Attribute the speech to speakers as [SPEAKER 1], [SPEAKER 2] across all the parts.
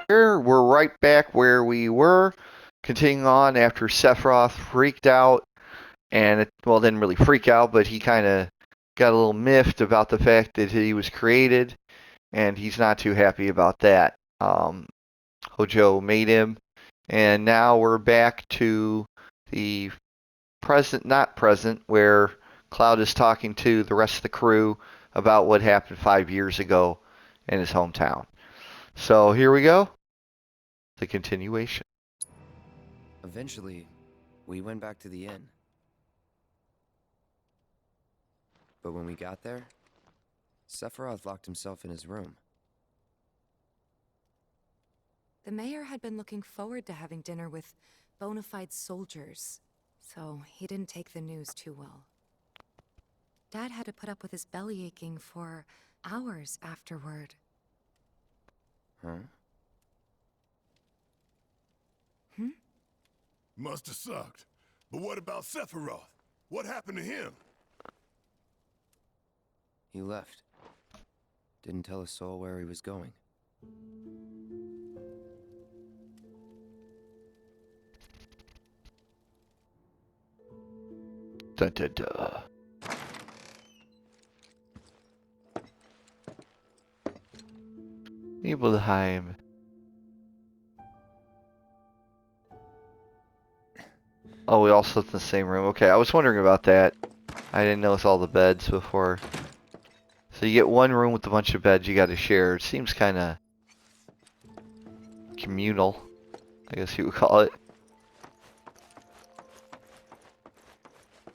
[SPEAKER 1] We're right back where we were, continuing on after Sephiroth freaked out, and well, didn't really freak out, but he kind of got a little miffed about the fact that he was created, and he's not too happy about that. Hojo made him, and now we're back to the present, not present, where Cloud is talking to the rest of the crew about what happened 5 years ago in his hometown. So here we go. The continuation.
[SPEAKER 2] Eventually, we went back to the inn. But when we got there, Sephiroth locked himself in his room.
[SPEAKER 3] The mayor had been looking forward to having dinner with bona fide soldiers, so he didn't take the news too well. Dad had to put up with his belly aching for hours afterward.
[SPEAKER 2] Huh?
[SPEAKER 4] Must have sucked. But what about Sephiroth? What happened to him?
[SPEAKER 2] He left. Didn't tell a soul where he was going.
[SPEAKER 1] Dun, dun, dun. Nibelheim. Oh, we all slept in the same room. Okay, I was wondering about that. I didn't notice all the beds before. So you get one room with a bunch of beds you got to share. It seems kind of communal, I guess you would call it.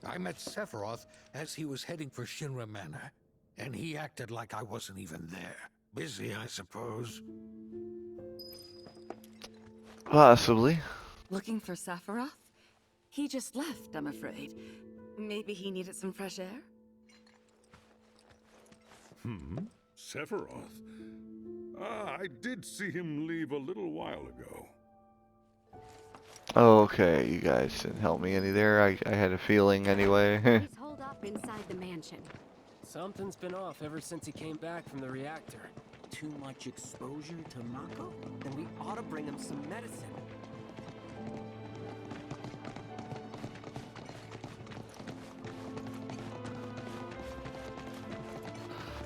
[SPEAKER 5] I met Sephiroth as he was heading for Shinra Manor, and he acted like I wasn't even there. Busy, I suppose.
[SPEAKER 1] Possibly.
[SPEAKER 6] Looking for Sephiroth? He just left, I'm afraid. Maybe he needed some fresh air?
[SPEAKER 4] Sephiroth? Ah, I did see him leave a little while ago.
[SPEAKER 1] Okay, you guys didn't help me any there. I had a feeling anyway.
[SPEAKER 7] He's holed up inside the mansion.
[SPEAKER 8] Something's been off ever since he came back from the reactor.
[SPEAKER 9] Too much exposure to Mako? Then we ought to bring him some medicine.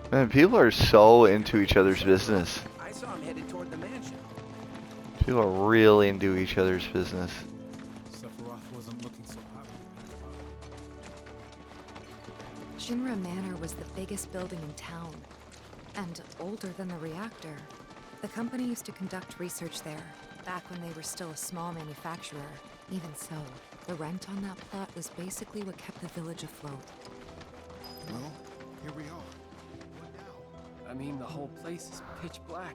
[SPEAKER 1] Man, people are so into each other's business.
[SPEAKER 9] I saw him headed toward the mansion.
[SPEAKER 1] People are really into each other's business.
[SPEAKER 10] Sephiroth wasn't looking so happy.
[SPEAKER 3] Shinra Manor was the biggest building in town, and older than the reactor. The company used to conduct research there, back when they were still a small manufacturer. Even so, the rent on that plot was basically what kept the village afloat.
[SPEAKER 10] Well, here we are.
[SPEAKER 8] I mean, the whole place is pitch black.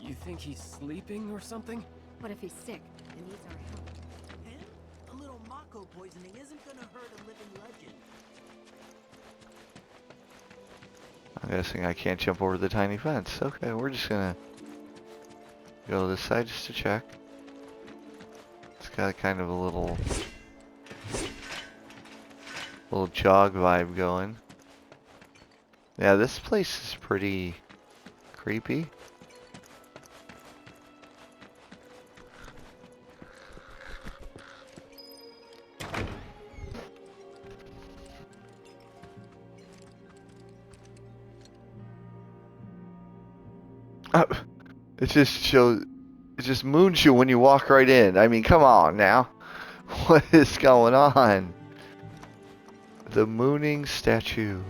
[SPEAKER 8] You think he's sleeping or something?
[SPEAKER 7] What if he's sick and needs our help?
[SPEAKER 9] And a little Mako poisoning isn't gonna hurt a living legend.
[SPEAKER 1] I'm guessing I can't jump over the tiny fence. Okay, we're just gonna go to this side just to check. It's got kind of a little jog vibe going. Yeah, this place is pretty creepy. It just moons you when you walk right in. I mean, come on now. What is going on? The mooning statue.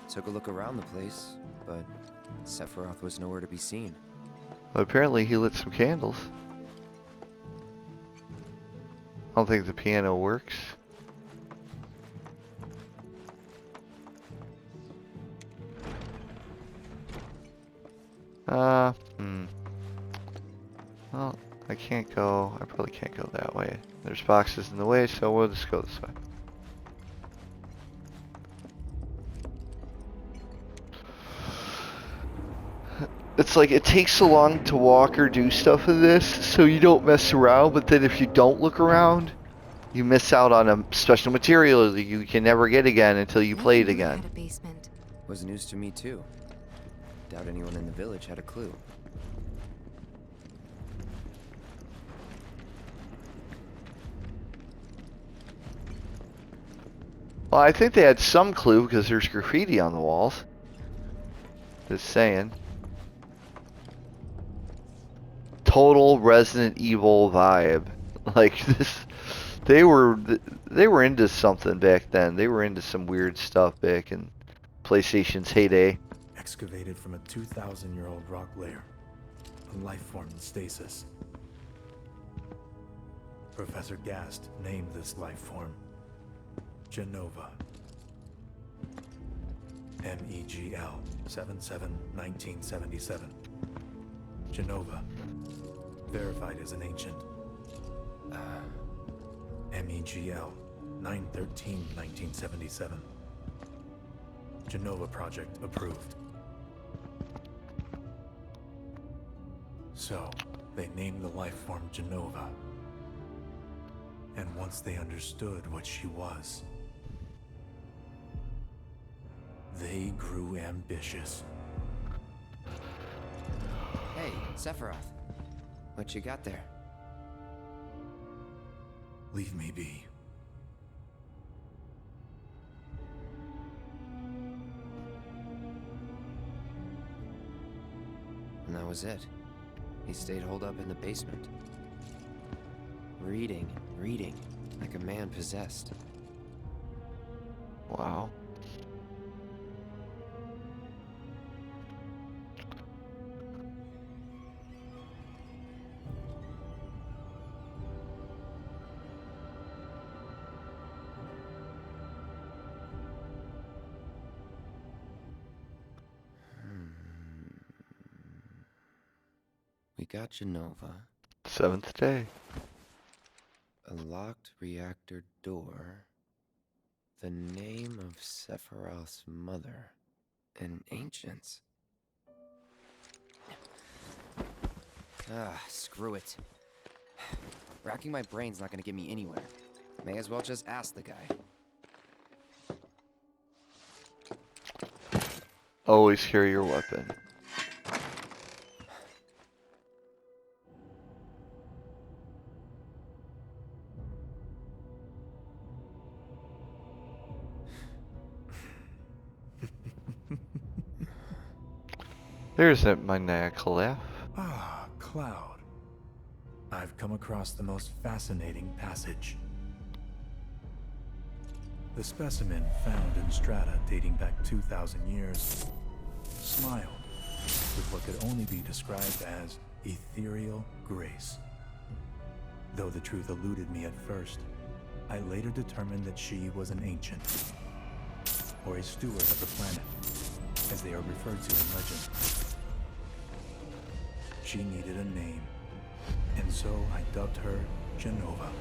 [SPEAKER 2] Took a look around the place, but Sephiroth was nowhere to be seen.
[SPEAKER 1] Well, apparently he lit some candles. I don't think the piano works. Well, I can't go. I probably can't go that way. There's boxes in the way, so we'll just go this way. It's like it takes so long to walk or do stuff in this, so you don't mess around, but then if you don't look around, you miss out on a special material that you can never get again until you play it again.
[SPEAKER 3] Had a basement.
[SPEAKER 2] Was news to me too. Doubt anyone in the village had a clue.
[SPEAKER 1] Well, I think they had some clue because there's graffiti on the walls. Just saying. Total Resident Evil vibe. Like this, they were into something back then. They were into some weird stuff back in PlayStation's heyday.
[SPEAKER 10] Excavated from a 2,000-year-old rock layer, a life form in stasis. Professor Gast named this life form Genova. MEGL 77-1977. Genova. Verified as an ancient. MEGL 9/13/1977. Genova project approved. So, they named the life form Genova. And once they understood what she was, they grew ambitious.
[SPEAKER 2] Hey, Sephiroth. What you got there?
[SPEAKER 10] Leave me be.
[SPEAKER 2] And that was it. He stayed holed up in the basement. Reading, like a man possessed.
[SPEAKER 1] Wow.
[SPEAKER 2] We got Genova.
[SPEAKER 1] 7th day.
[SPEAKER 2] A locked reactor door. The name of Sephiroth's mother. And ancients. Screw it. Racking my brain's not gonna get me anywhere. May as well just ask the guy.
[SPEAKER 1] Always carry your weapon. There's that maniacal laugh.
[SPEAKER 10] Ah, Cloud. I've come across the most fascinating passage. The specimen found in strata dating back 2,000 years smiled with what could only be described as ethereal grace. Though the truth eluded me at first, I later determined that she was an ancient, or a steward of the planet, as they are referred to in legend. She needed a name, and so I dubbed her Genova.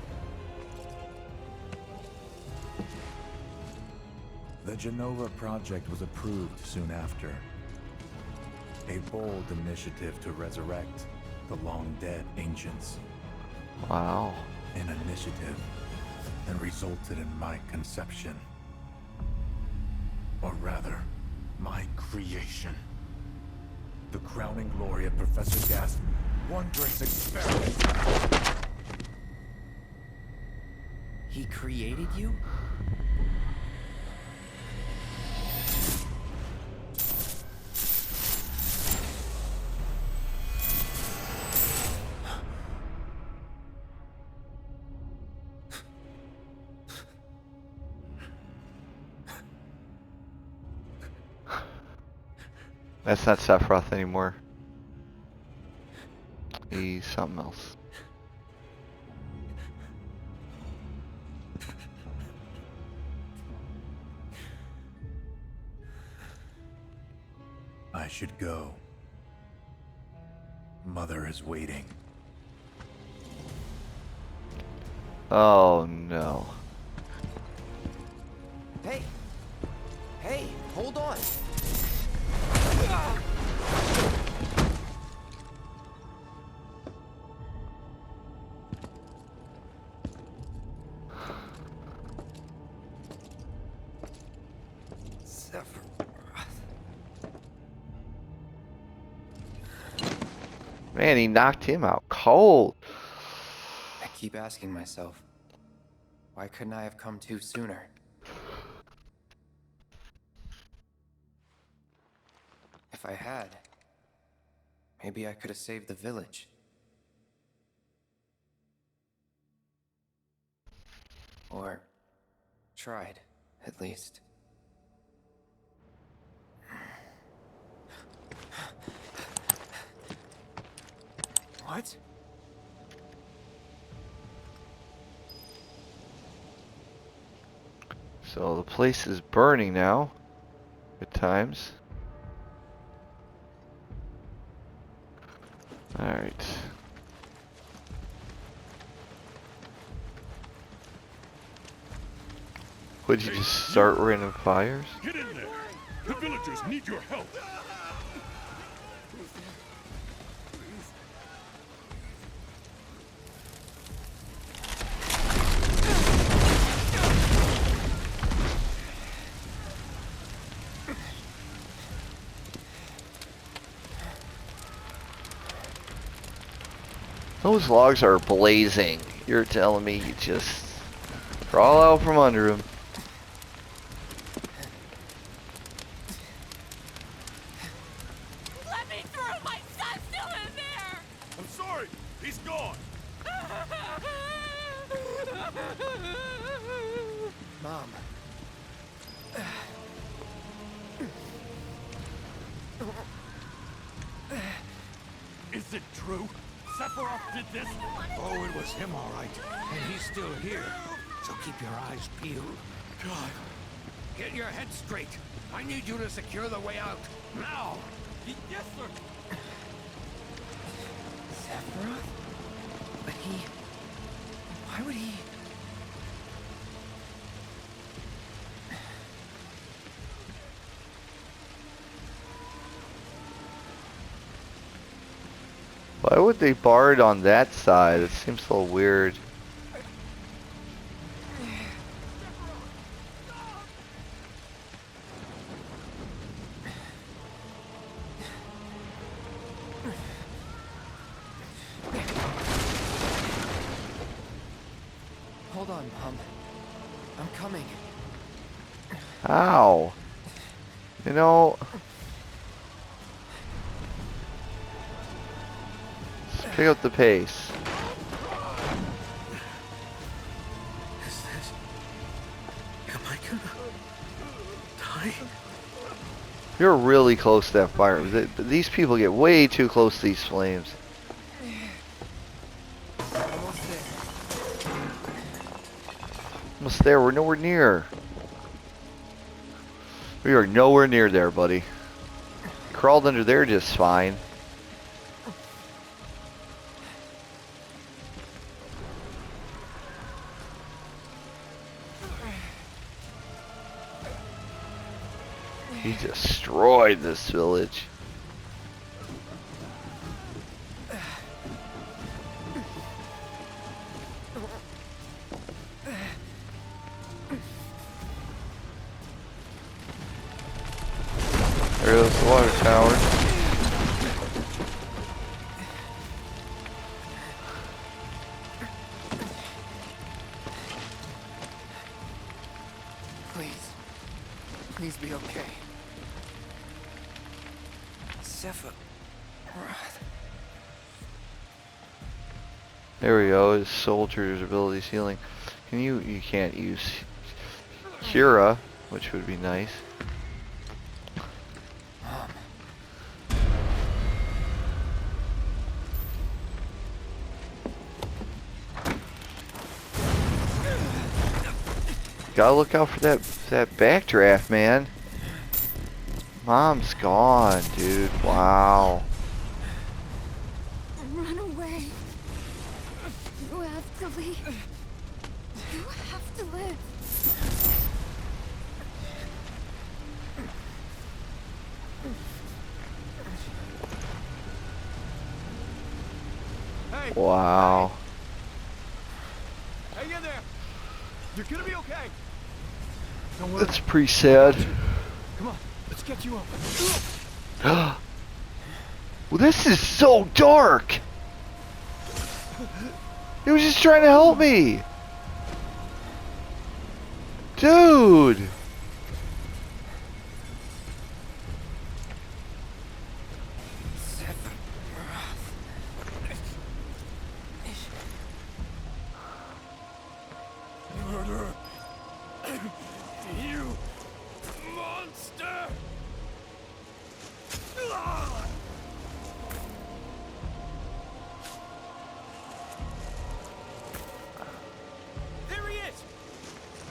[SPEAKER 10] The Genova project was approved soon after. A bold initiative to resurrect the long-dead ancients.
[SPEAKER 1] Wow.
[SPEAKER 10] An initiative that resulted in my conception. Or rather, my creation. The crowning glory of Professor Gast's wondrous experiment.
[SPEAKER 2] He created you?
[SPEAKER 1] That's not Sephiroth anymore. He's something else.
[SPEAKER 10] I should go. Mother is waiting.
[SPEAKER 1] Oh no.
[SPEAKER 2] Hey! Hey, hold on!
[SPEAKER 1] Man, he knocked him out cold.
[SPEAKER 2] I keep asking myself, why couldn't I have come to sooner? If I had, maybe I could have saved the village. Or tried, at least. What?
[SPEAKER 1] So the place is burning now. Good times. Alright. Would you just start random fires?
[SPEAKER 4] Get in there! The villagers need your help!
[SPEAKER 1] Those logs are blazing. You're telling me you just crawl out from under them.
[SPEAKER 6] Let me through! My son's still in there!
[SPEAKER 4] I'm sorry! He's gone!
[SPEAKER 5] Mom.
[SPEAKER 4] Is it true? Sephiroth did this?
[SPEAKER 5] Oh, it was him, all right. And he's still here. So keep your eyes peeled.
[SPEAKER 4] God.
[SPEAKER 5] Get your head straight. I need you to secure the way out. Now!
[SPEAKER 4] Yes, sir!
[SPEAKER 2] Sephiroth? But he... Why would he...
[SPEAKER 1] Why would they bar it on that side? It seems a little weird.
[SPEAKER 2] Hold on, Mom. I'm coming.
[SPEAKER 1] Ow. You know... Let's pick up the pace.
[SPEAKER 5] Is this... Am I gonna... die?
[SPEAKER 1] You're really close to that fire. These people get way too close to these flames.
[SPEAKER 2] Almost there.
[SPEAKER 1] Almost there. We're nowhere near. We are nowhere near there, buddy. Crawled under there just fine. He destroyed this village. There goes the water tower.
[SPEAKER 2] Please. Please be okay. Sephiroth.
[SPEAKER 1] There we go. His soldier's abilities healing. You can't use Kira, which would be nice. Gotta look out for that backdraft, man. Mom's gone, dude. Wow.
[SPEAKER 7] Run away. You have to leave. You have to live.
[SPEAKER 8] Hey!
[SPEAKER 1] Wow.
[SPEAKER 8] Hang in there! You're gonna be okay!
[SPEAKER 1] That's pretty sad.
[SPEAKER 8] Come on, let's get you up.
[SPEAKER 1] Well, this is so dark. He was just trying to help me. Dude.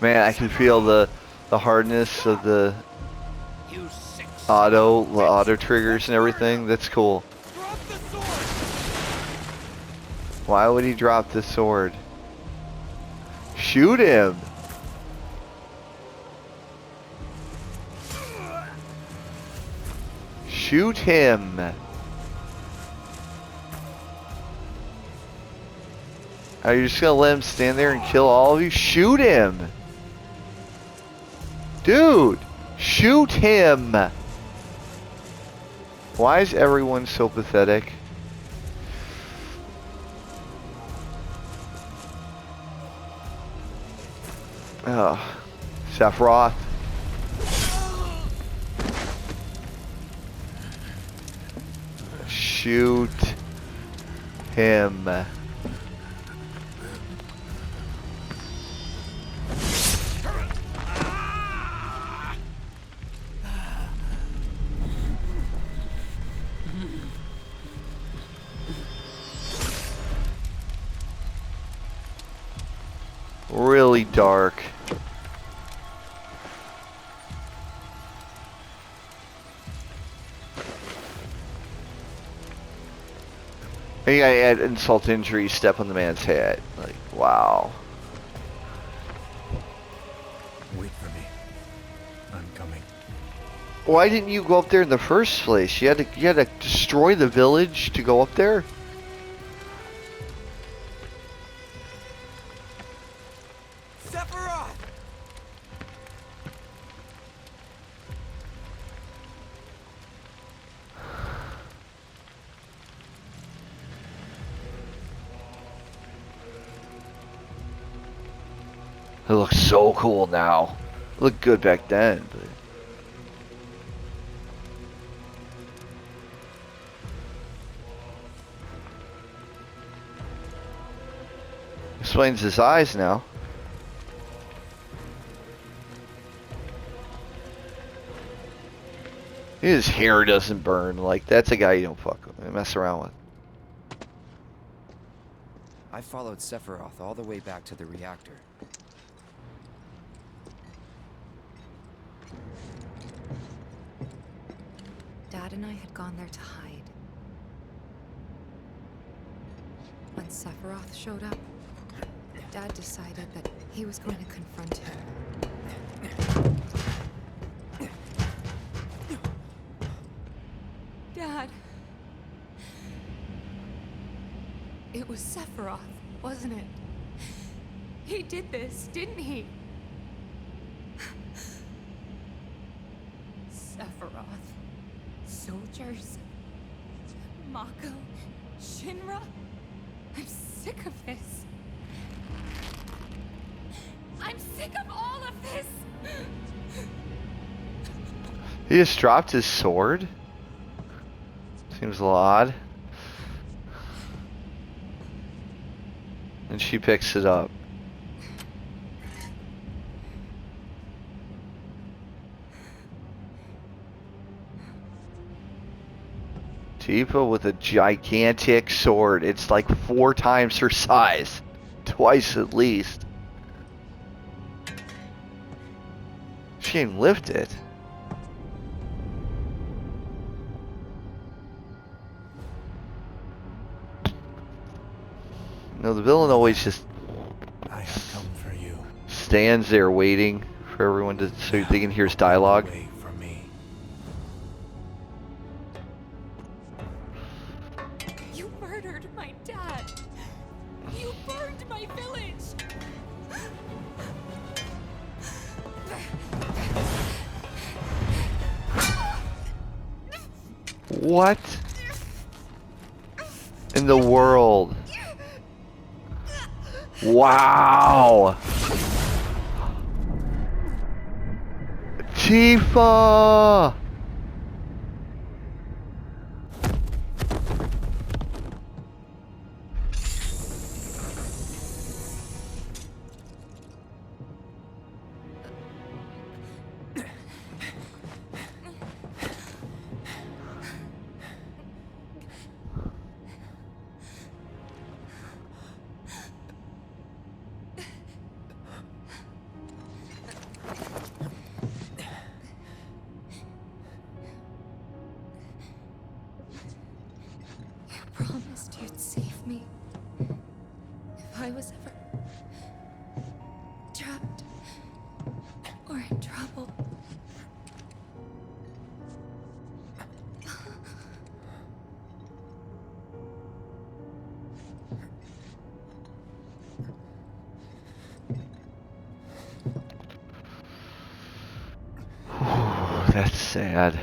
[SPEAKER 1] Man, I can feel the hardness of the
[SPEAKER 5] You sick
[SPEAKER 1] auto triggers and everything. That's cool.
[SPEAKER 5] Drop the sword!
[SPEAKER 1] Why would he drop the sword? Shoot him! Shoot him! Are you just gonna let him stand there and kill all of you? Shoot him! Dude! Shoot him! Why is everyone so pathetic? Oh, Sephiroth. Shoot him. Really dark. You gotta add insult to injury, step on the man's head. Like, wow.
[SPEAKER 10] Wait for me. I'm coming.
[SPEAKER 1] Why didn't you go up there in the first place? You had to destroy the village to go up there?
[SPEAKER 2] Sephiroth!
[SPEAKER 1] It looks so cool now. It looked good back then, but explains his eyes now. His hair doesn't burn. Like, that's a guy you don't fuck with, mess around with.
[SPEAKER 2] I followed Sephiroth all the way back to the reactor.
[SPEAKER 3] Dad and I had gone there to hide. When Sephiroth showed up, Dad decided that he was going to confront him. Dad! It was Sephiroth, wasn't it? He did this, didn't he? Sephiroth. Soldiers. Mako. Shinra. I'm sick of this. I'm sick of all of this!
[SPEAKER 1] He just dropped his sword? Seems a little odd. And she picks it up. Tifa with a gigantic sword. It's like 4 times her size. Twice at least. She can lift it. No, the villain always just
[SPEAKER 10] I have come for you.
[SPEAKER 1] stands there waiting for everyone to so they can hear his dialogue.
[SPEAKER 10] Wait for me.
[SPEAKER 3] You murdered my dad! You burned my village!
[SPEAKER 1] What in the world? Wow! Tifa! That's sad.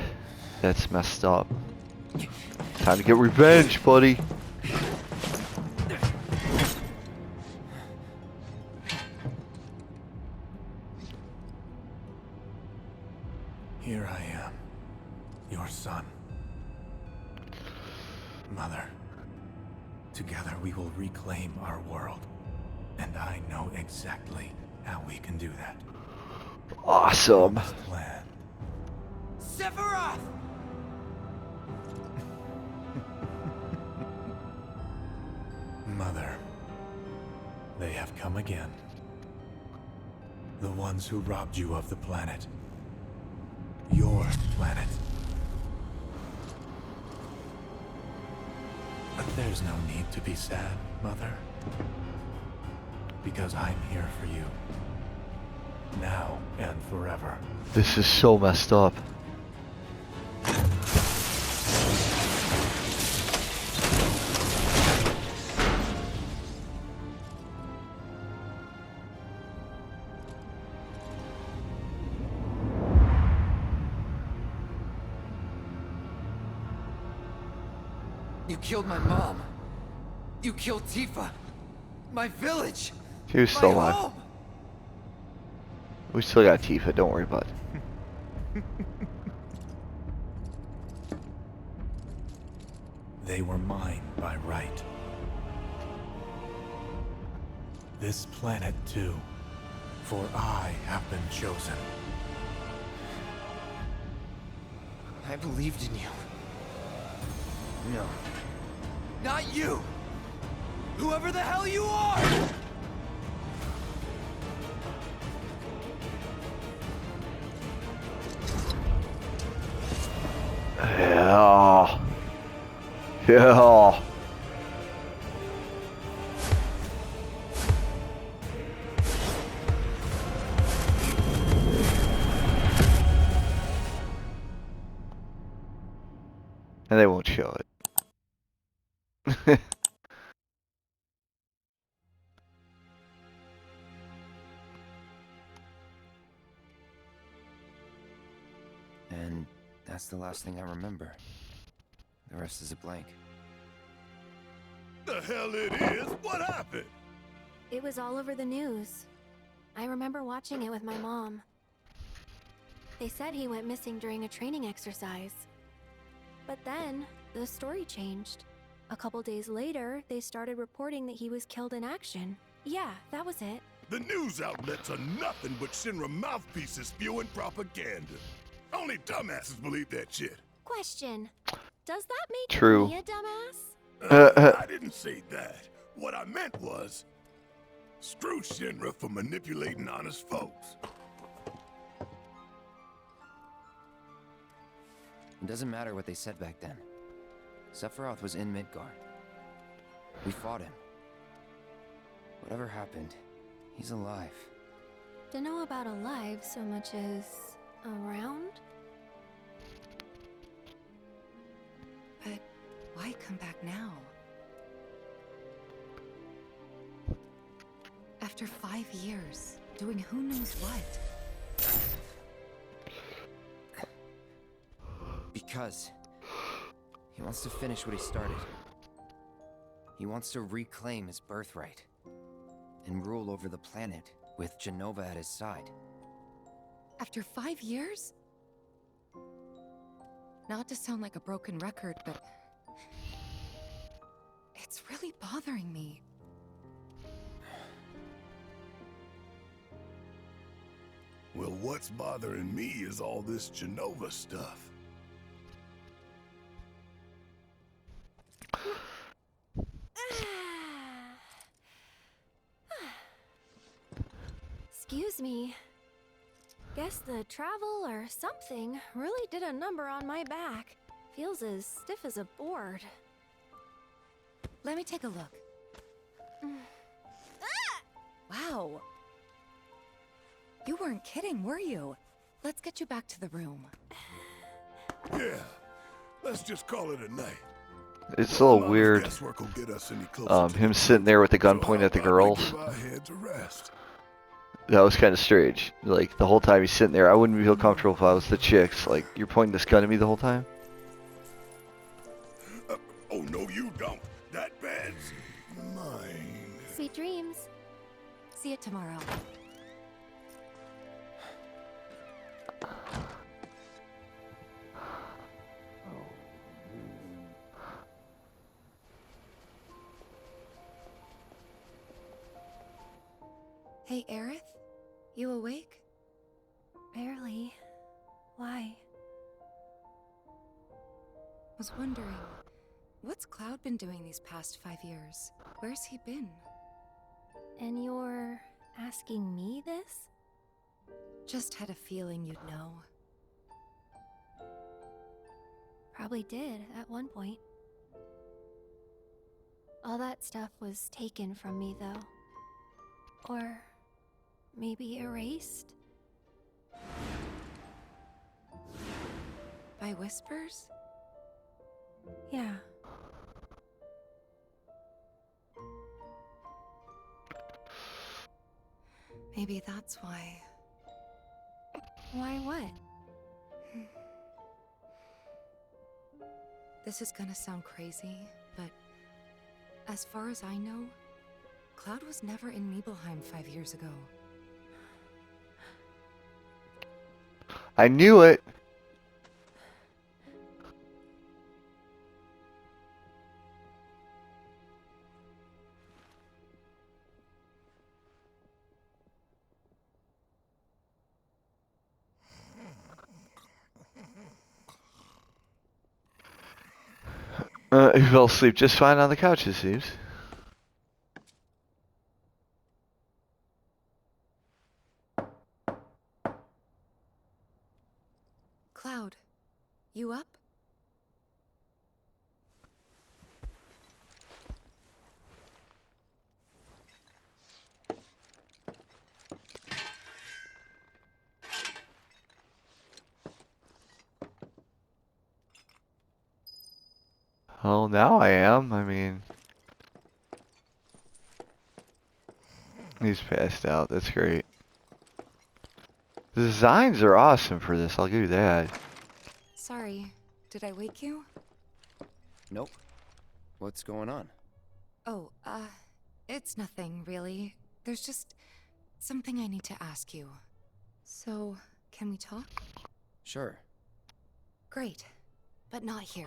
[SPEAKER 1] That's messed up. Time to get revenge, buddy.
[SPEAKER 10] Here I am, your son. Mother, together we will reclaim our world. And I know exactly how we can do that.
[SPEAKER 1] Awesome.
[SPEAKER 10] This plan.
[SPEAKER 2] Sephiroth!
[SPEAKER 10] Mother, they have come again. The ones who robbed you of the planet. Your planet. But there's no need to be sad, Mother. Because I'm here for you. Now and forever.
[SPEAKER 1] This is so messed up.
[SPEAKER 2] You killed my mom. You killed Tifa. My village.
[SPEAKER 1] She was still
[SPEAKER 2] my
[SPEAKER 1] alive.
[SPEAKER 2] home.
[SPEAKER 1] We still got Tifa, don't worry about it.
[SPEAKER 10] They were mine by right. This planet too, for I have been chosen.
[SPEAKER 2] I believed in you. No. Not you! Whoever the hell you are!
[SPEAKER 1] Yeah. Yeah. And they won't show it.
[SPEAKER 2] And that's the last thing I remember. The rest is a blank.
[SPEAKER 4] The hell it is? What happened?
[SPEAKER 7] It was all over the news. I remember watching it with my mom. They said he went missing during a training exercise. But then, the story changed. A couple days later, they started reporting that he was killed in action. Yeah, that was it.
[SPEAKER 4] The news outlets are nothing but Shinra mouthpieces spewing propaganda. Only dumbasses believe that shit.
[SPEAKER 7] Question. Does that make
[SPEAKER 1] True.
[SPEAKER 7] me a dumbass?
[SPEAKER 4] I didn't say that. What I meant was, screw Shinra for manipulating honest folks.
[SPEAKER 2] It doesn't matter what they said back then. Sephiroth was in Midgar. We fought him. Whatever happened, he's alive.
[SPEAKER 7] Don't know about alive so much as around?
[SPEAKER 3] But why come back now? After 5 years, doing who knows what?
[SPEAKER 2] Because he wants to finish what he started. He wants to reclaim his birthright and rule over the planet with Jenova at his side.
[SPEAKER 3] After 5 years? Not to sound like a broken record, but it's really bothering me.
[SPEAKER 4] Well, what's bothering me is all this Jenova stuff.
[SPEAKER 7] Excuse me. Guess the travel or something really did a number on my back. Feels as stiff as a board.
[SPEAKER 3] Let me take a look. Wow. You weren't kidding, were you? Let's get you back to the room.
[SPEAKER 4] Yeah, let's just call it a night.
[SPEAKER 1] It's a little weird.
[SPEAKER 4] Guesswork will get us any closer to
[SPEAKER 1] Him sitting there with the gun
[SPEAKER 4] So
[SPEAKER 1] pointed at the
[SPEAKER 4] how about we
[SPEAKER 1] girls.
[SPEAKER 4] give our heads a rest?
[SPEAKER 1] That was kind of strange. Like, the whole time he's sitting there, I wouldn't feel comfortable if I was the chicks. Like, you're pointing this gun at me the whole time?
[SPEAKER 4] Oh, no, you don't. That bed's mine.
[SPEAKER 7] Sweet dreams.
[SPEAKER 3] See you tomorrow. Hey, Aerith? You awake?
[SPEAKER 7] Barely. Why?
[SPEAKER 3] Was wondering, what's Cloud been doing these past 5 years? Where's he been?
[SPEAKER 7] And you're asking me this?
[SPEAKER 3] Just had a feeling you'd know.
[SPEAKER 7] Probably did at one point. All that stuff was taken from me, though. Or maybe erased?
[SPEAKER 3] By whispers?
[SPEAKER 7] Yeah.
[SPEAKER 3] Maybe that's why.
[SPEAKER 7] Why what?
[SPEAKER 3] This is gonna sound crazy, but as far as I know, Cloud was never in Nibelheim 5 years ago.
[SPEAKER 1] I knew it! He fell asleep just fine on the couch, it seems.
[SPEAKER 3] Cloud, you up?
[SPEAKER 1] Oh, now I am. I mean, he's passed out. That's great. The designs are awesome for this. I'll give you that.
[SPEAKER 3] Sorry, did I wake you?
[SPEAKER 2] Nope. What's going on?
[SPEAKER 3] Oh, it's nothing, really. There's just something I need to ask you. So, can we talk?
[SPEAKER 2] Sure.
[SPEAKER 3] Great, but not here.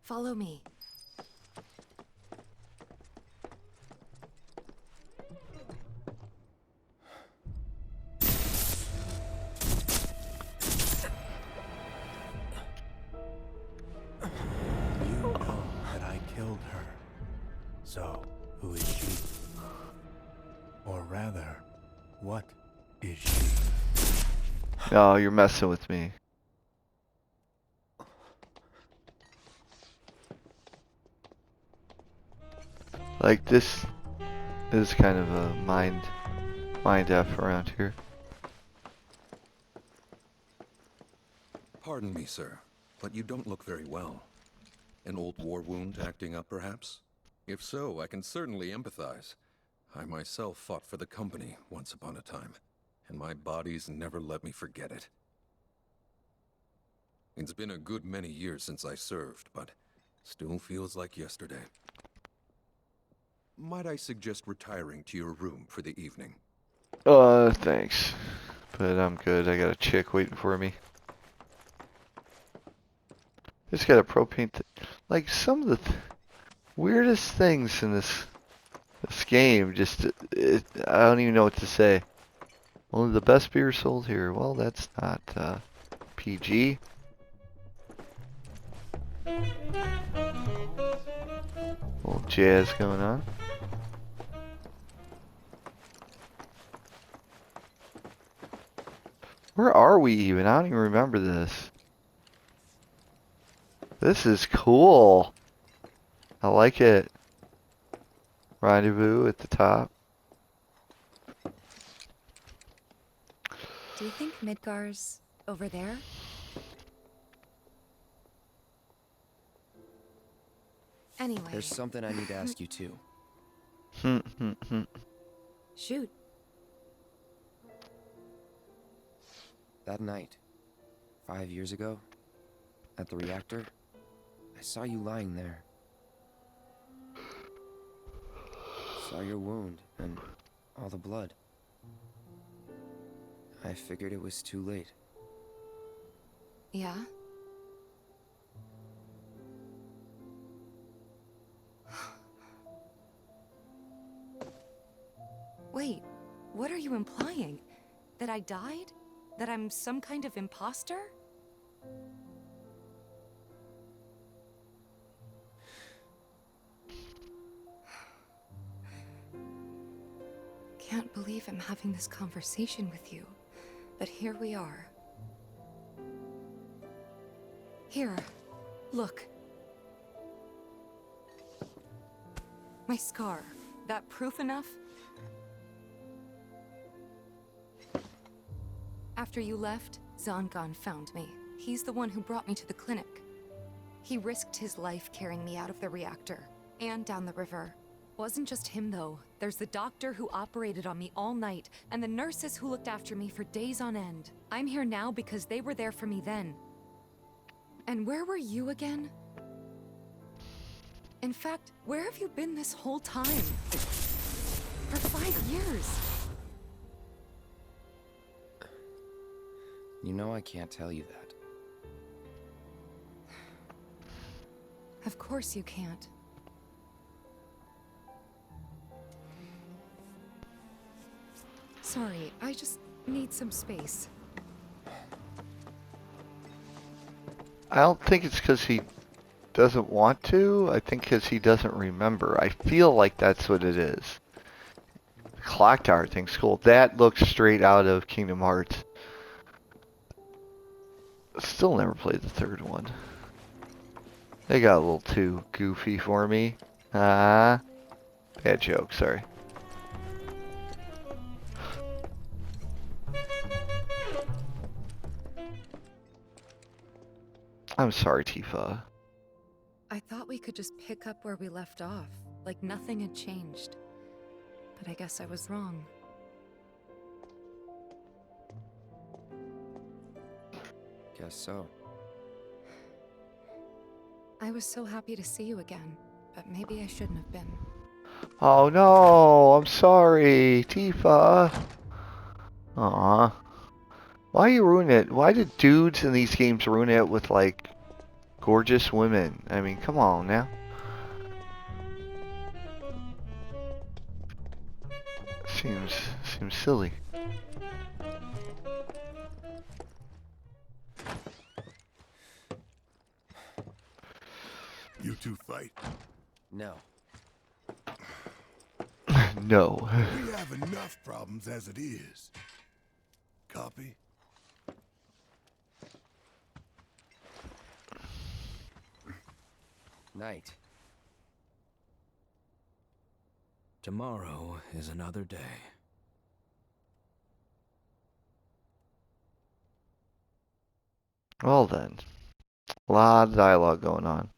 [SPEAKER 3] Follow me.
[SPEAKER 10] You know that I killed her. So, who is she? Or rather, what is she?
[SPEAKER 1] No, you're messing with me. Like, this is kind of a mind F around here.
[SPEAKER 11] Pardon me, sir, but you don't look very well. An old war wound acting up, perhaps? If so, I can certainly empathize. I myself fought for the company once upon a time, and my body's never let me forget it. It's been a good many years since I served, but still feels like yesterday. Might I suggest retiring to your room for the evening?
[SPEAKER 1] Thanks. But I'm good. I got a chick waiting for me. Just got a propane. Like, some of the weirdest things in this game, just, I don't even know what to say. Only the best beer sold here. Well, that's not, PG. Little jazz going on. Where are we even? I don't even remember this. This is cool. I like it. Rendezvous at the top.
[SPEAKER 3] Do you think Midgar's over there? Anyway.
[SPEAKER 2] There's something I need to ask you too.
[SPEAKER 3] Shoot.
[SPEAKER 2] That night, 5 years ago, at the reactor, I saw you lying there. Saw your wound and all the blood. I figured it was too late.
[SPEAKER 3] Yeah? Wait, what are you implying? That I died? That I'm some kind of imposter? Can't believe I'm having this conversation with you, but here we are. Here, look. My scar. That proof enough? After you left, Zangan found me. He's the one who brought me to the clinic. He risked his life carrying me out of the reactor and down the river. Wasn't just him, though. There's the doctor who operated on me all night, and the nurses who looked after me for days on end. I'm here now because they were there for me then. And where were you again? In fact, where have you been this whole time? For 5 years.
[SPEAKER 2] You know I can't tell you that.
[SPEAKER 3] Of course you can't. Sorry, I just need some space.
[SPEAKER 1] I don't think it's because he doesn't want to. I think because he doesn't remember. I feel like that's what it is. The clock tower thing's cool. That looks straight out of Kingdom Hearts. Still never played the third one. They got a little too goofy for me. Bad joke, sorry. I'm sorry, Tifa.
[SPEAKER 3] I thought we could just pick up where we left off, like nothing had changed. But I guess I was wrong.
[SPEAKER 2] Guess so.
[SPEAKER 3] I was so happy to see you again, but maybe I shouldn't have been.
[SPEAKER 1] Oh no, I'm sorry, Tifa. Aw. Why you ruin it? Why did dudes in these games ruin it with, like, gorgeous women? I mean, come on now. Seems silly.
[SPEAKER 4] You two fight?
[SPEAKER 2] No.
[SPEAKER 1] No.
[SPEAKER 4] We have enough problems as it is. Copy?
[SPEAKER 2] Night.
[SPEAKER 9] Tomorrow is another day.
[SPEAKER 1] Well then. A lot of dialogue going on.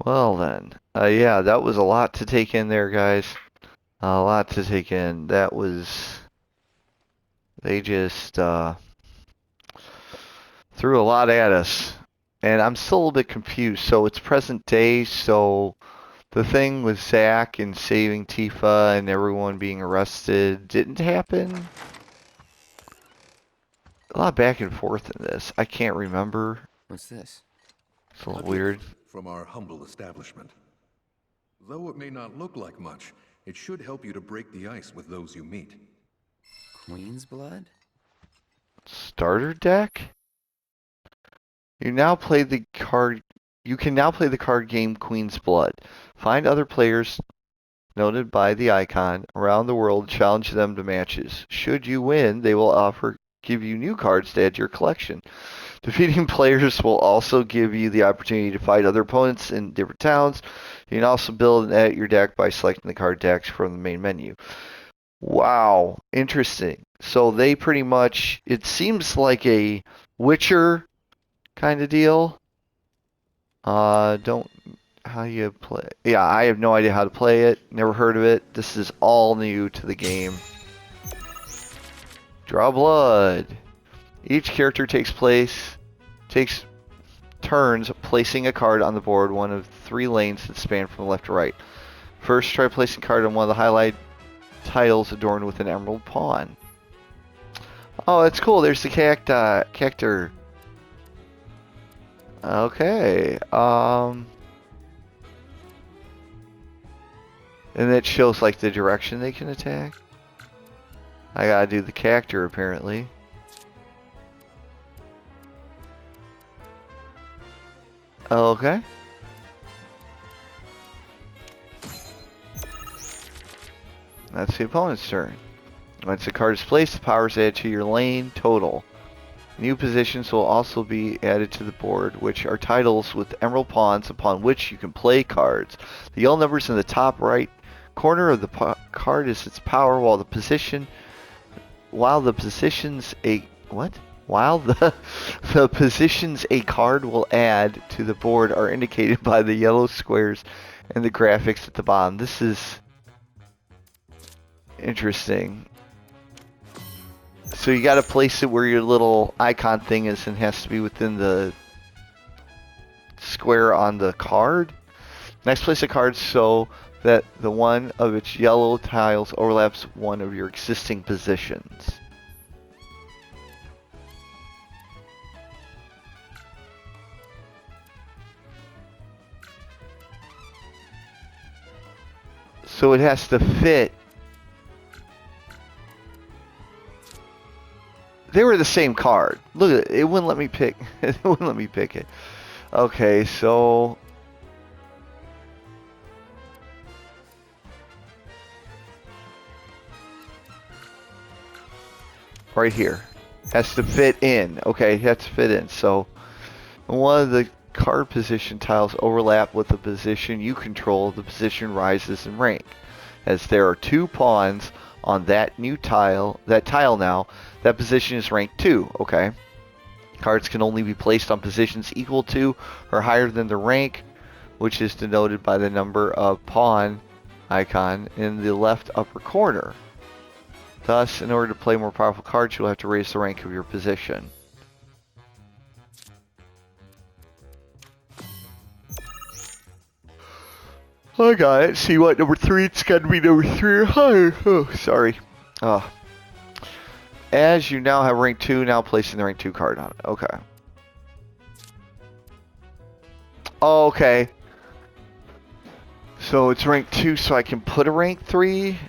[SPEAKER 1] Well then, yeah, that was a lot to take in there, guys. A lot to take in. That was... They just, threw a lot at us. And I'm still a little bit confused. So it's present day, so the thing with Zack and saving Tifa and everyone being arrested didn't happen? A lot of back and forth in this. I can't remember.
[SPEAKER 2] What's this?
[SPEAKER 1] It's a little weird.
[SPEAKER 11] From our humble establishment. Though it may not look like much, it should help you to break the ice with those you meet.
[SPEAKER 2] Queen's blood?
[SPEAKER 1] Starter deck? You now play the card. You can now play the card game Queen's Blood. Find other players noted by the icon around the world and challenge them to matches. Should you win, they will give you new cards to add to your collection. Defeating players will also give you the opportunity to fight other opponents in different towns. You can also build and edit your deck by selecting the card decks from the main menu. Wow, interesting. So they pretty much, it seems like a Witcher kind of deal. Don't, how you play? Yeah, I have no idea how to play it. Never heard of it. This is all new to the game. Draw blood. Each character takes turns placing a card on the board, one of 3 lanes that span from left to right. First, try placing a card on one of the highlight tiles adorned with an emerald pawn. Oh, that's cool. There's the cactus. Okay. And it shows like the direction they can attack. I gotta do the cactus apparently. Okay. That's the opponent's turn. Once the card is placed, the power is added to your lane total. New positions will also be added to the board, which are titles with emerald pawns upon which you can play cards. The yellow numbers in the top right corner of the card is its power, while the positions a card will add to the board are indicated by the yellow squares and the graphics at the bottom. This is interesting. So you got to place it where your little icon thing is, and has to be within the square on the card. Next, place a card so that the one of its yellow tiles overlaps one of your existing positions. So it has to fit. They were the same card. Look at it. It wouldn't let me pick. It wouldn't let me pick it. Okay, so right here has to fit in. Okay, it has to fit in. So one of the card position tiles overlap with the position you control. The position rises in rank, as there are 2 pawns on that new tile. That tile now. That position is rank 2. Okay. Cards can only be placed on positions equal to or higher than the rank, which is denoted by the number of pawn icon in the left upper corner. Thus, in order to play more powerful cards, you'll have to raise the rank of your position. I got it. See what number 3? It's got to be number 3 or higher. Oh, sorry. As you now have rank 2, now placing the rank 2 card on it. Okay. Okay. So it's rank 2, so I can put a rank 3.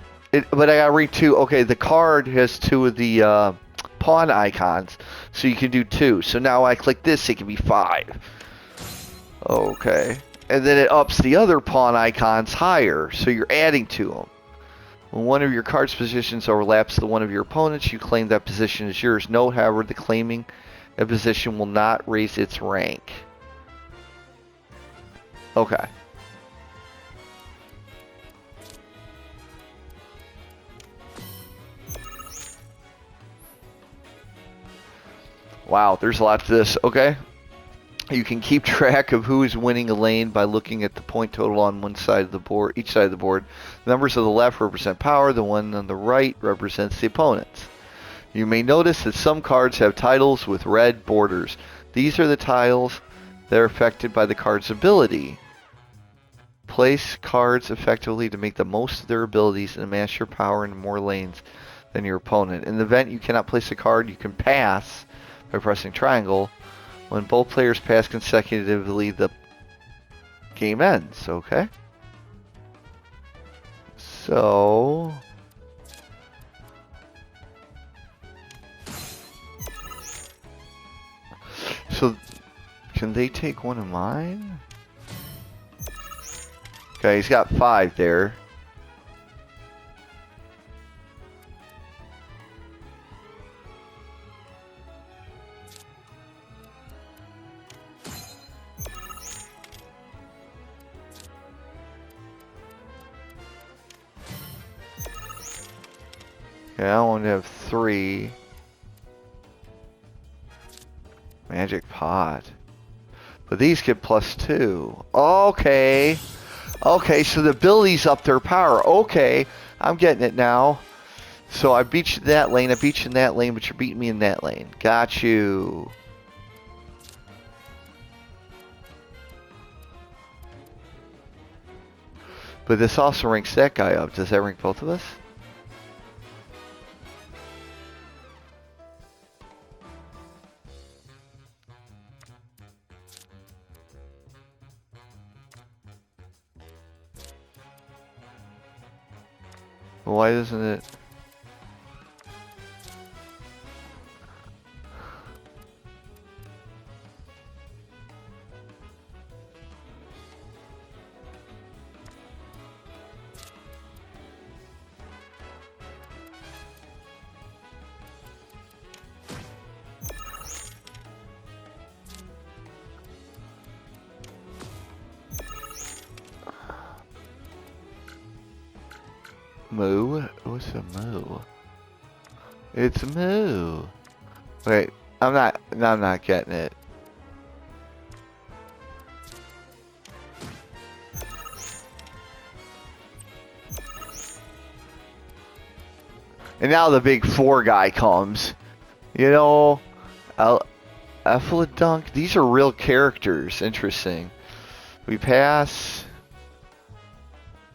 [SPEAKER 1] But I got rank 2. Okay, the card has 2 of the pawn icons, so you can do 2. So now I click this, it can be 5. Okay. And then it ups the other pawn icons higher, so you're adding to them. When one of your card's positions overlaps the one of your opponents, you claim that position is yours. Note, however, the claiming a position will not raise its rank. Okay. Wow, there's a lot to this. Okay. You can keep track of who is winning a lane by looking at the point total on one side of the board, each side of the board. The numbers on the left represent power, the one on the right represents the opponents. You may notice that some cards have titles with red borders. These are the tiles that are affected by the card's ability. Place cards effectively to make the most of their abilities and amass your power in more lanes than your opponent. In the event you cannot place a card, you can pass by pressing triangle. When both players pass consecutively, the game ends. Okay. So can they take one of mine? Okay, he's got 5 there. Yeah, I want to have 3. Magic pot. But these get +2. Okay. Okay, so the abilities up their power. Okay, I'm getting it now. So I beat you in that lane, I beat you in that lane, but you're beating me in that lane. Got you. But this also ranks that guy up. Does that rank both of us? Why doesn't it? Moo? What's a moo? It's a moo. Wait, I'm not getting it. And now the big 4 guy comes. You know, Dunk. These are real characters. Interesting. We pass.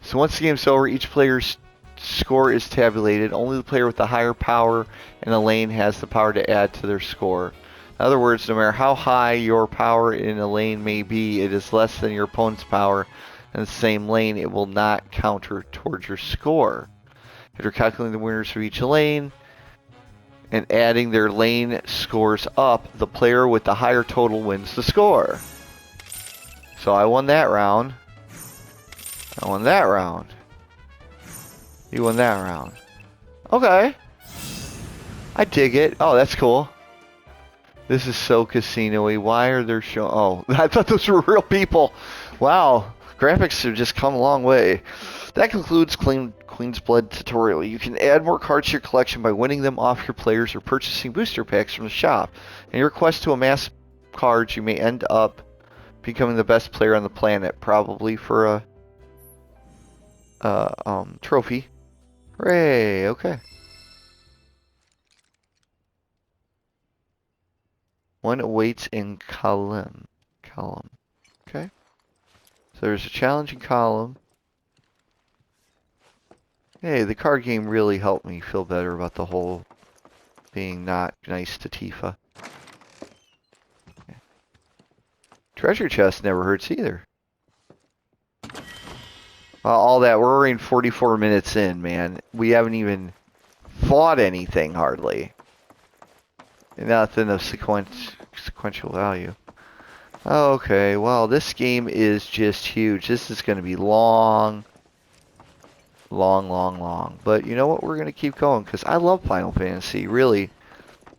[SPEAKER 1] So once the game's over, each player's score is tabulated. Only the player with the higher power in a lane has the power to add to their score. In other words, no matter how high your power in a lane may be, it is less than your opponent's power in the same lane. It will not counter towards your score. After calculating the winners for each lane and adding their lane scores up, the player with the higher total wins the score. So I won that round. I won that round. You won that round. Okay. I dig it. Oh, that's cool. This is so casino-y. Why are there showing... Oh, I thought those were real people. Wow. Graphics have just come a long way. That concludes Queen's Blood tutorial. You can add more cards to your collection by winning them off your players or purchasing booster packs from the shop. In your quest to amass cards, you may end up becoming the best player on the planet, probably for a trophy. Hooray, okay. One awaits in Kalm. Okay. So there's a challenge in Kalm. Hey, the card game really helped me feel better about the whole being not nice to Tifa. Okay. Treasure chest never hurts either. All that, we're already 44 minutes in, man. We haven't even fought anything, hardly. Nothing of sequential value. Okay, well, this game is just huge. This is going to be long. But you know what? We're going to keep going, because I love Final Fantasy, really.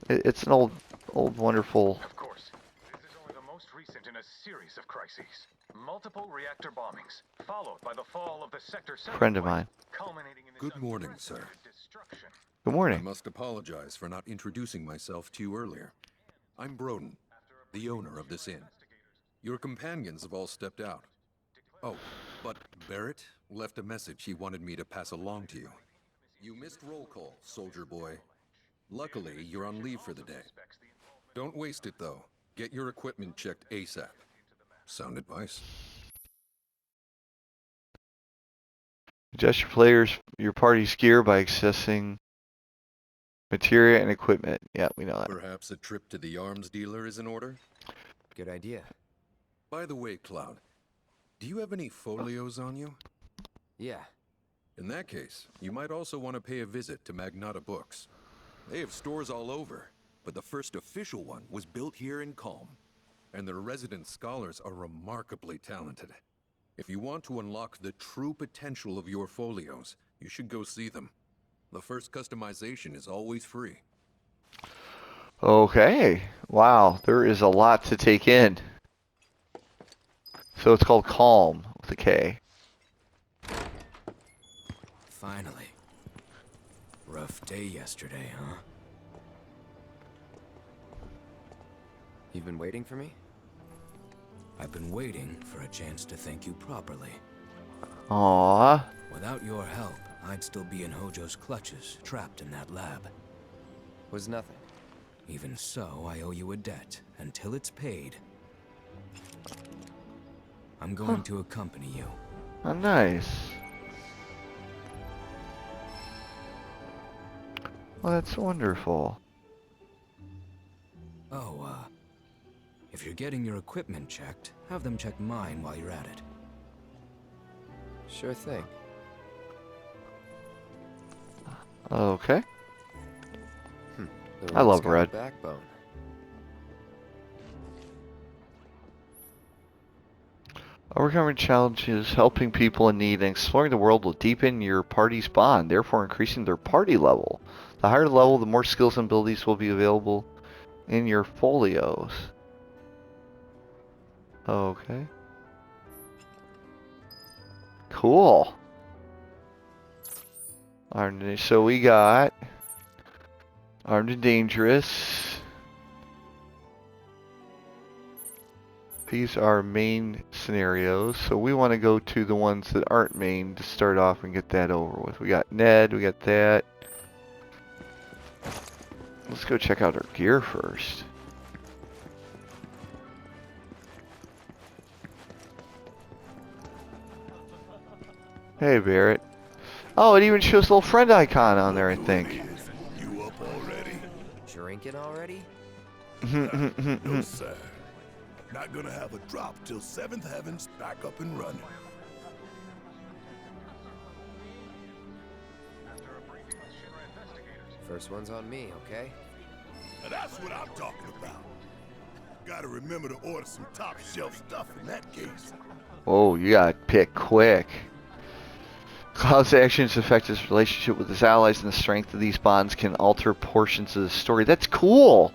[SPEAKER 1] It's an old, wonderful...
[SPEAKER 12] Of course. This is only the most recent in a series of crises. Multiple reactor bombings, followed by the fall of the Sector 7
[SPEAKER 1] friend of mine.
[SPEAKER 12] Culminating in this
[SPEAKER 11] Good morning, sir.
[SPEAKER 12] destruction.
[SPEAKER 1] Good morning.
[SPEAKER 11] I must apologize for not introducing myself to you earlier. I'm Broden, the owner of this inn. Your companions have all stepped out. Oh, but Barrett left a message he wanted me to pass along to you. You missed roll call, soldier boy. Luckily, you're on leave for the day. Don't waste it, though. Get your equipment checked ASAP. Sound advice?
[SPEAKER 1] Adjust your players, your party's gear by accessing materia and equipment. Yeah, we know that.
[SPEAKER 11] Perhaps a trip to the arms dealer is in order?
[SPEAKER 2] Good idea.
[SPEAKER 11] By the way, Cloud, do you have any folios on you?
[SPEAKER 2] Yeah.
[SPEAKER 11] In that case, you might also want to pay a visit to Magnata Books. They have stores all over, but the first official one was built here in Kalm. And their resident scholars are remarkably talented. If you want to unlock the true potential of your folios, you should go see them. The first customization is always free.
[SPEAKER 1] Okay. Wow, there is a lot to take in. So it's called Kalm with a K.
[SPEAKER 2] Finally. Rogue. Rough day yesterday, huh? You've been waiting for me? I've been waiting for a chance to thank you properly.
[SPEAKER 1] Aww.
[SPEAKER 2] Without your help, I'd still be in Hojo's clutches, trapped in that lab. Was nothing. Even so, I owe you a debt. Until it's paid, I'm going to accompany you.
[SPEAKER 1] Oh, nice. Well, that's wonderful.
[SPEAKER 2] Oh, if you're getting your equipment checked, have them check mine while you're at it. Sure thing.
[SPEAKER 1] Okay. I love red.
[SPEAKER 2] Backbone.
[SPEAKER 1] Overcoming challenges, helping people in need, and exploring the world will deepen your party's bond, therefore increasing their party level. The higher the level, the more skills and abilities will be available in your folios. Okay. Cool. Alright, so we got Armed and Dangerous. These are main scenarios, so we want to go to the ones that aren't main to start off and get that over with. We got Ned, we got that. Let's go check out our gear first. Hey, Barrett. Oh, it even shows a little friend icon on there, I think.
[SPEAKER 4] You up already?
[SPEAKER 2] Drinking already?
[SPEAKER 4] No, sir. Not gonna have a drop till 7th Heaven's back up and running.
[SPEAKER 2] First one's on me, okay?
[SPEAKER 4] Now that's what I'm talking about. Gotta remember to order some top shelf stuff in that case.
[SPEAKER 1] Oh, you gotta pick quick. Cloud's actions affect his relationship with his allies, and the strength of these bonds can alter portions of the story. That's cool!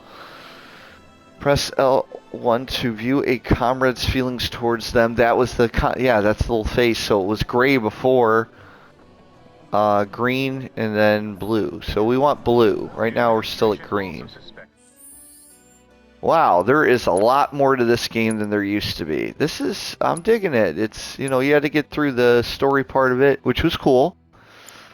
[SPEAKER 1] Press L1 to view a comrade's feelings towards them. That was the... yeah, that's the little face. So it was gray before, green, and then blue. So we want blue. Right now we're still at green. Wow, there is a lot more to this game than there used to be. This is... I'm digging it. It's, you know, you had to get through the story part of it, which was cool.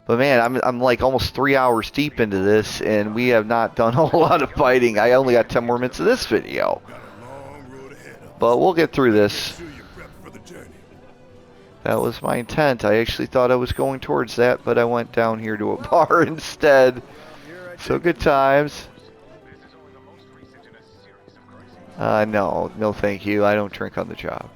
[SPEAKER 1] But man, I'm like almost 3 hours deep into this, and we have not done a whole lot of fighting. I only got 10 more minutes of this video. But we'll get through this. That was my intent. I actually thought I was going towards that, but I went down here to a bar instead. So good times. No thank you. I don't drink on the job.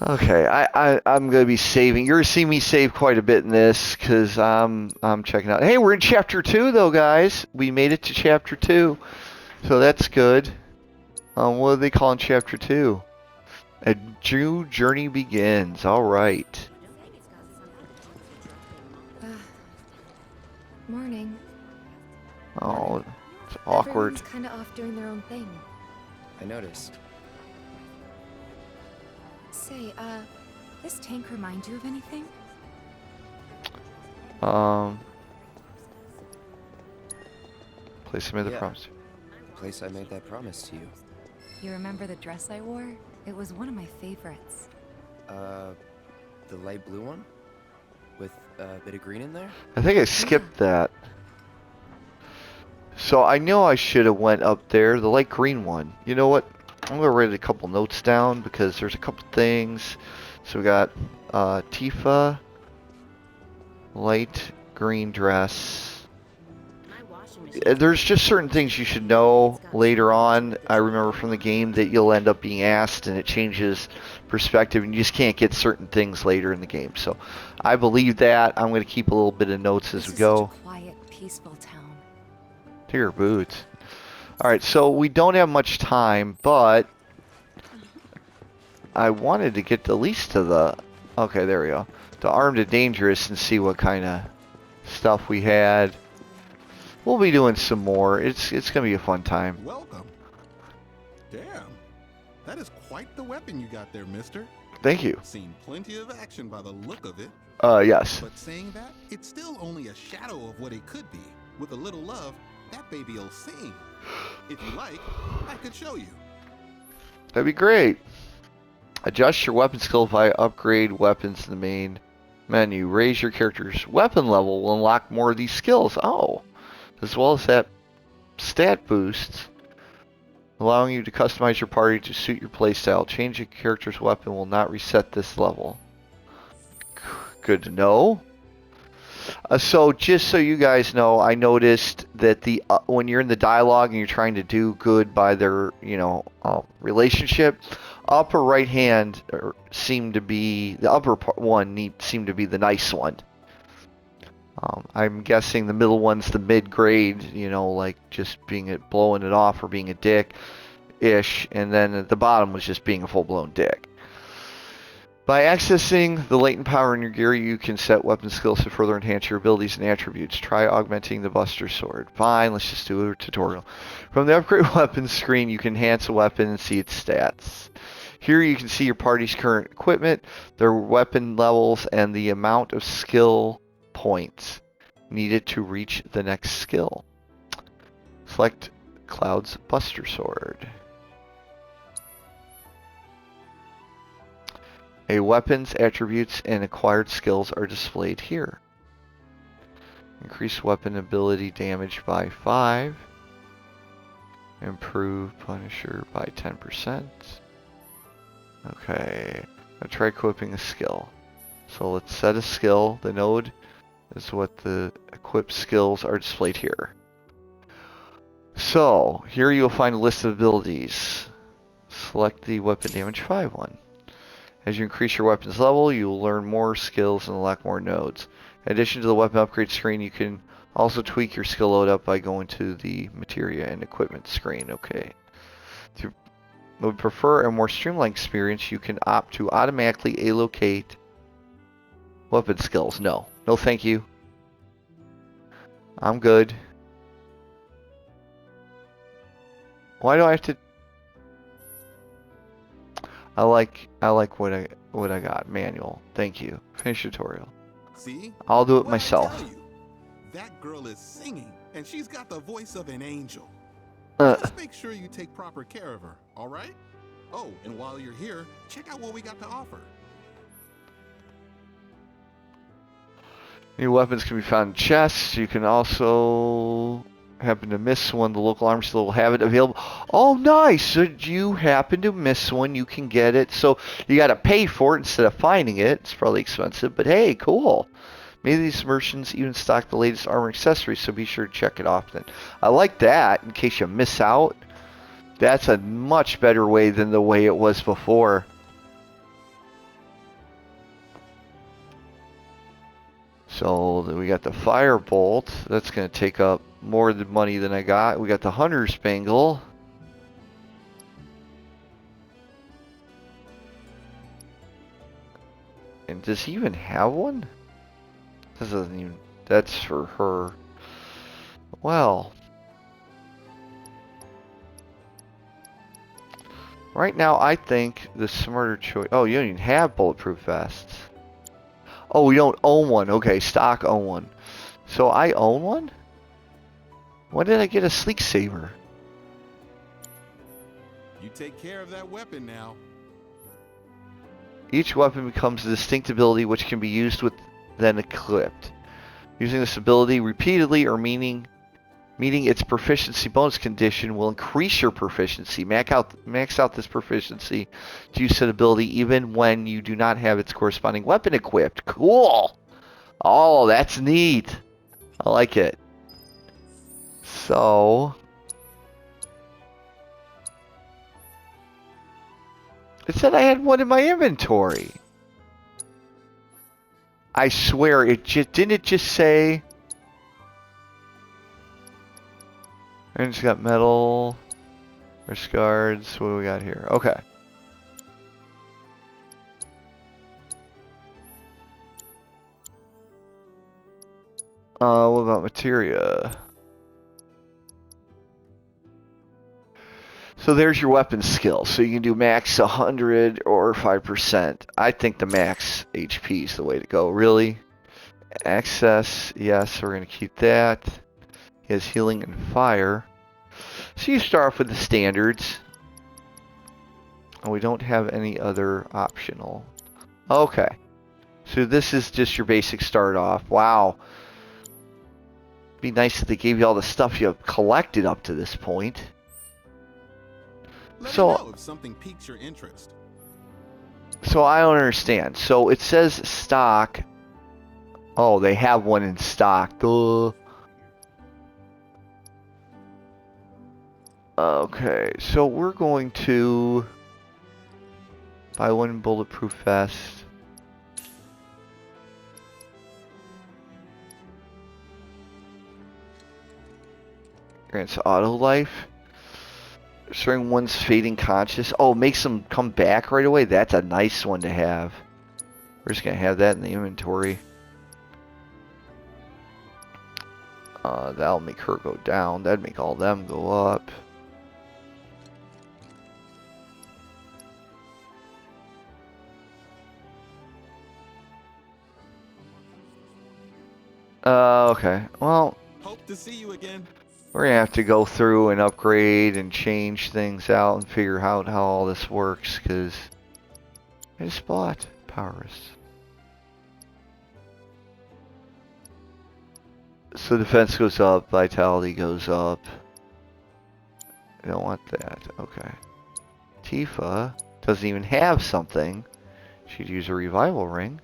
[SPEAKER 1] Okay, I'm gonna be saving. You're gonna see me save quite a bit in this because I'm checking out. Hey, we're in chapter 2 though, guys. We made it to chapter 2, so that's good. What are they calling chapter 2? A new journey begins. All right.
[SPEAKER 3] Morning.
[SPEAKER 1] Oh, it's awkward.
[SPEAKER 3] Everyone's kind of off doing their own thing.
[SPEAKER 2] I noticed.
[SPEAKER 3] Say, this tank remind you of anything?
[SPEAKER 1] Place I made the promise.
[SPEAKER 2] Place I made that promise to you.
[SPEAKER 3] You remember the dress I wore? It was one of my favorites.
[SPEAKER 2] The light blue one? With a bit of green in there?
[SPEAKER 1] I think I skipped that. So I know I should have went up there, the light green one. You know what? I'm going to write a couple notes down because there's a couple things. So we got Tifa, light green dress. There's just certain things you should know later on. I remember from the game that you'll end up being asked and it changes perspective and you just can't get certain things later in the game. So I believe that. I'm going to keep a little bit of notes as we go.
[SPEAKER 3] Such a quiet, peaceful town.
[SPEAKER 1] To your boots. Alright, so we don't have much time, but I wanted to get at least to the... Okay, there we go. To Armed and Dangerous and see what kind of stuff we had. We'll be doing some more. It's going to be a fun time.
[SPEAKER 4] Welcome. Damn.
[SPEAKER 13] That is quite the weapon you got there, mister.
[SPEAKER 1] Thank you.
[SPEAKER 13] Seen plenty of action by the look of it.
[SPEAKER 1] Yes.
[SPEAKER 13] But saying that, it's still only a shadow of what it could be. With a little love, that baby'll sing. If you like, I could show you.
[SPEAKER 1] That'd be great. Adjust your weapon skill via upgrade weapons in the main menu. Raise your character's weapon level will unlock more of these skills. Oh, as well as that stat boost, allowing you to customize your party to suit your playstyle. Changing your character's weapon will not reset this level. Good to know. So just so you guys know, I noticed that the when you're in the dialogue and you're trying to do good by their relationship, upper right hand seemed to be the upper one seemed to be the nice one. I'm guessing the middle one's the mid grade, like just blowing it off or being a dick ish, and then at the bottom was just being a full blown dick. By accessing the latent power in your gear, you can set weapon skills to further enhance your abilities and attributes. Try augmenting the Buster Sword. Fine, let's just do a tutorial. From the upgrade weapons screen, you can enhance a weapon and see its stats. Here you can see your party's current equipment, their weapon levels, and the amount of skill points needed to reach the next skill. Select Cloud's Buster Sword. A weapon's attributes and acquired skills are displayed here. Increase weapon ability damage by 5. Improve Punisher by 10%. Okay, I'll try equipping a skill. So let's set a skill. The node is what the equipped skills are displayed here. So, here you'll find a list of abilities. Select the weapon damage 5 one. As you increase your weapon's level, you will learn more skills and unlock more nodes. In addition to the weapon upgrade screen, you can also tweak your skill load up by going to the materia and equipment screen. Okay. If you would prefer a more streamlined experience, you can opt to automatically allocate weapon skills. No. No thank you. I'm good. Why do I have to... I like what I got. Manual. Thank you. Finish tutorial.
[SPEAKER 13] See?
[SPEAKER 1] I'll do it
[SPEAKER 13] What'd I
[SPEAKER 1] myself.
[SPEAKER 13] tell you? That girl is singing, and she's got the voice of an angel.
[SPEAKER 1] Uh.
[SPEAKER 13] Just make sure you take proper care of her, all right? Oh, and while you're here, check out what we got to offer.
[SPEAKER 1] New weapons can be found in chests. You can also happen to miss one. The local arms store will have it available. Oh, nice! So you happen to miss one, you can get it. So you got to pay for it instead of finding it. It's probably expensive, but hey, cool. Many of these merchants even stock the latest armor accessories, so be sure to check it often. I like that in case you miss out. That's a much better way than the way it was before. So we got the firebolt. That's going to take up more of the money than I got. We got the hunter's bangle. And does he even have one? This doesn't even... That's for her. Well. Right now, I think the smarter choice... Oh, you don't even have bulletproof vests. Oh, we don't own one. Okay, stock own one. So I own one? When did I get a sleek saber?
[SPEAKER 13] You take care of that weapon now.
[SPEAKER 1] Each weapon becomes a distinct ability which can be used with then equipped. Using this ability repeatedly or meeting its proficiency bonus condition will increase your proficiency. Max out this proficiency to use said ability even when you do not have its corresponding weapon equipped. Cool! Oh, that's neat. I like it. So... It said I had one in my inventory. I swear, didn't it just say... And it's got metal, risk guards, what do we got here? Okay. What about materia? So there's your weapon skill. So you can do max 100 or 5%. I think the max HP is the way to go. Really? Access, yes, we're going to keep that. He has healing and fire. So you start off with the standards. And we don't have any other optional. Okay. So this is just your basic start off. Wow. Be nice if they gave you all the stuff you have collected up to this point.
[SPEAKER 13] Let me know if something piques your interest.
[SPEAKER 1] So I don't understand. So it says stock. Oh, they have one in stock. Duh. Okay, so we're going to buy one bulletproof vest. Grants auto life. Restoring one's fading conscious. Oh, makes them come back right away. That's a nice one to have. We're just going to have that in the inventory. That'll make her go down. That'd make all them go up. Okay. Well,
[SPEAKER 13] hope to see you again.
[SPEAKER 1] We're going to have to go through and upgrade and change things out and figure out how all this works, because I just bought powers. So defense goes up, vitality goes up. I don't want that. Okay. Tifa doesn't even have something. She'd use a revival ring.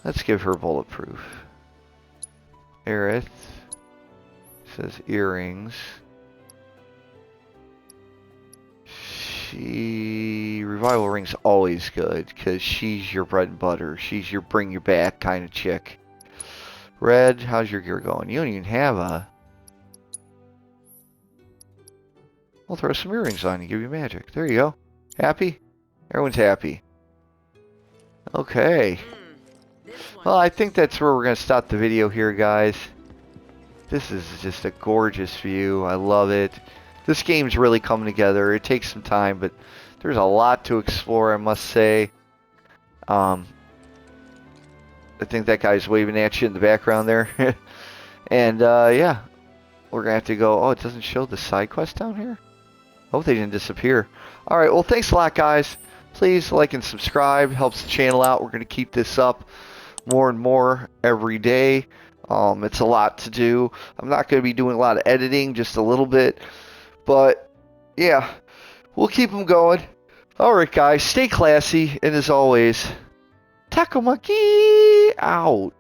[SPEAKER 1] Let's give her bulletproof. Aerith says earrings. Revival ring's always good because she's your bread and butter. She's your bring you back kind of chick. Red, how's your gear going? You don't even have a... I'll throw some earrings on you, give you magic. There you go. Happy? Everyone's happy. Okay. Well, I think that's where we're going to stop the video here, guys. This is just a gorgeous view. I love it. This game's really coming together. It takes some time, but there's a lot to explore, I must say. I think that guy's waving at you in the background there. And, yeah. We're going to have to go... Oh, it doesn't show the side quest down here? I hope they didn't disappear. Alright, well, thanks a lot, guys. Please like and subscribe. Helps the channel out. We're going to keep this up more and more every day. It's a lot to do. I'm not going to be doing a lot of editing, just a little bit. But, yeah. We'll keep them going. Alright, guys. Stay classy. And as always... Taco Monkey out.